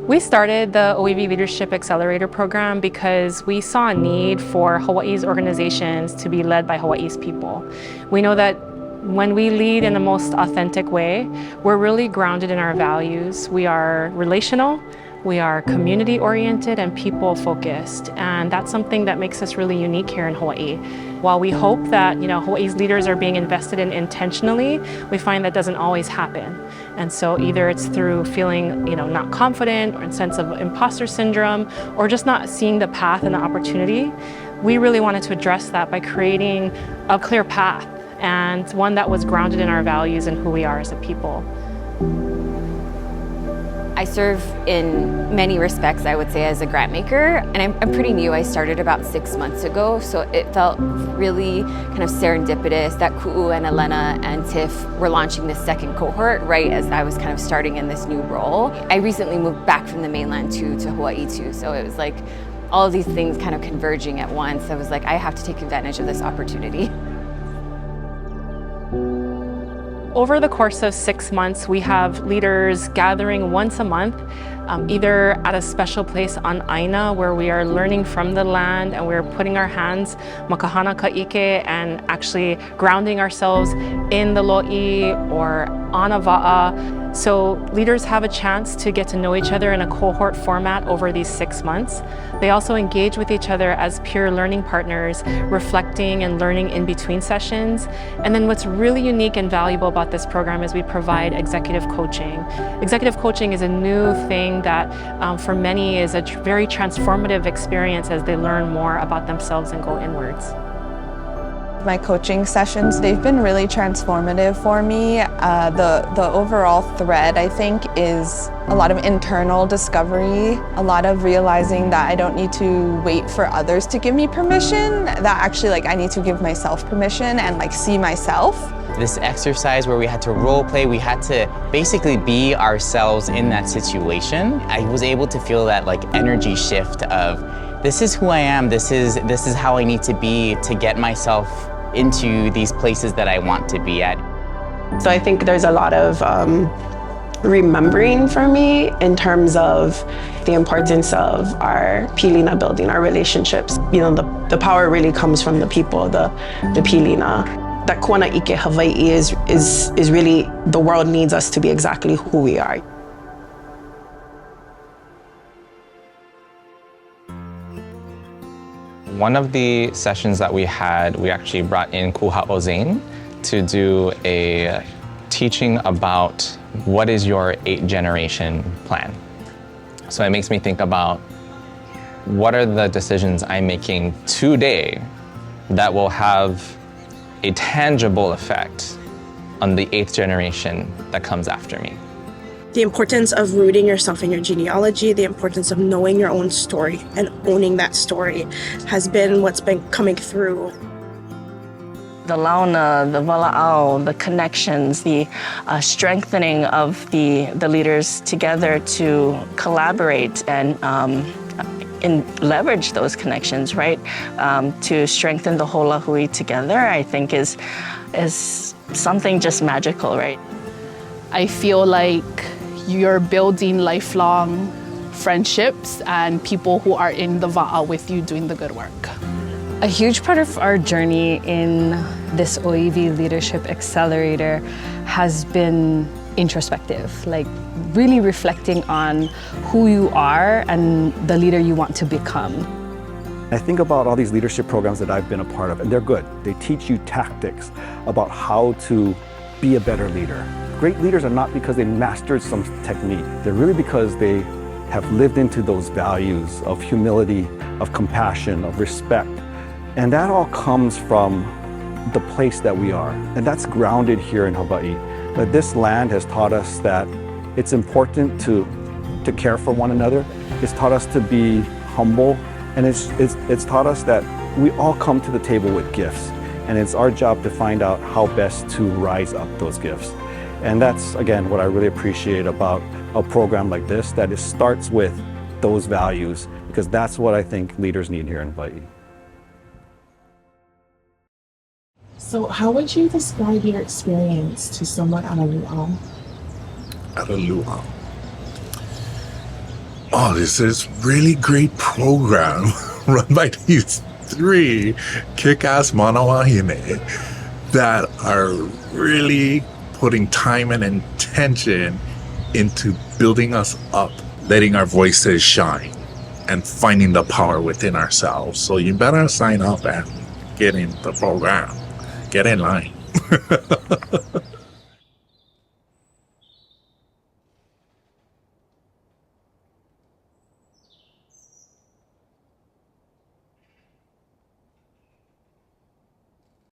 We started the ʻŌiwi Leadership Accelerator program because we saw a need for Hawaii's organizations to be led by Hawaii's people. We know that when we lead in the most authentic way, we're really grounded in our values. We are relational, we are community-oriented and people-focused, and that's something that makes us really unique here in Hawaii. While we hope that Hawaii's leaders are being invested in intentionally, we find that doesn't always happen. And so either it's through feeling not confident or a sense of imposter syndrome or just not seeing the path and the opportunity. We really wanted to address that by creating a clear path and one that was grounded in our values and who we are as a people. I serve in many respects, I would say, as a grant maker, and I'm pretty new. I started about 6 months ago, so it felt really kind of serendipitous that Ku'u and Elena and Tiff were launching this second cohort right as I was kind of starting in this new role. I recently moved back from the mainland to Hawaii too, so it was like all of these things kind of converging at once. I was like, I have to take advantage of this opportunity. Over the course of 6 months, we have leaders gathering once a month, either at a special place on Aina where we are learning from the land and we're putting our hands makahana ka'ike and actually grounding ourselves in the lo'i or on a va'a. So leaders have a chance to get to know each other in a cohort format over these 6 months. They also engage with each other as peer learning partners, reflecting and learning in between sessions. And then what's really unique and valuable about this program is we provide executive coaching. Executive coaching is a new thing that for many is a very transformative experience as they learn more about themselves and go inwards. My coaching sessions, they've been really transformative for me. The overall thread, I think, is a lot of internal discovery, a lot of realizing that I don't need to wait for others to give me permission, that actually I need to give myself permission and see myself. This exercise where we had to role play, we had to basically be ourselves in that situation. I was able to feel that energy shift of, this is who I am, this is how I need to be to get myself into these places that I want to be at. So I think there's a lot of remembering for me in terms of the importance of our pilina building, our relationships. The power really comes from the people, the pilina. That Kuana Ike Hawaii is really, the world needs us to be exactly who we are. One of the sessions that we had, we actually brought in Kuha'o Zane to do a teaching about what is your 8th generation plan. So it makes me think about what are the decisions I'm making today that will have a tangible effect on the 8th generation that comes after me. The importance of rooting yourself in your genealogy, the importance of knowing your own story and owning that story has been what's been coming through. The launa, the wala'au, the connections, the strengthening of the leaders together to collaborate and leverage those connections, right? To strengthen the whole hui together, I think is something just magical, right? I feel like you're building lifelong friendships and people who are in the va'a with you doing the good work. A huge part of our journey in this ʻŌiwi Leadership Accelerator has been introspective, really reflecting on who you are and the leader you want to become. I think about all these leadership programs that I've been a part of, and they're good. They teach you tactics about how to be a better leader. Great leaders are not because they mastered some technique. They're really because they have lived into those values of humility, of compassion, of respect. And that all comes from the place that we are. And that's grounded here in Hawaii. That this land has taught us that it's important to care for one another. It's taught us to be humble. And it's taught us that we all come to the table with gifts. And it's our job to find out how best to rise up those gifts. And that's, again, what I really appreciate about a program like this, that it starts with those values, because that's what I think leaders need here in Hawaii. So how would you describe your experience to someone on a luau? At a luau. oh, this is really great program run by these 3 kick-ass manawahine that are really putting time and intention into building us up, letting our voices shine, and finding the power within ourselves. So you better sign up and get in the program. Get in line.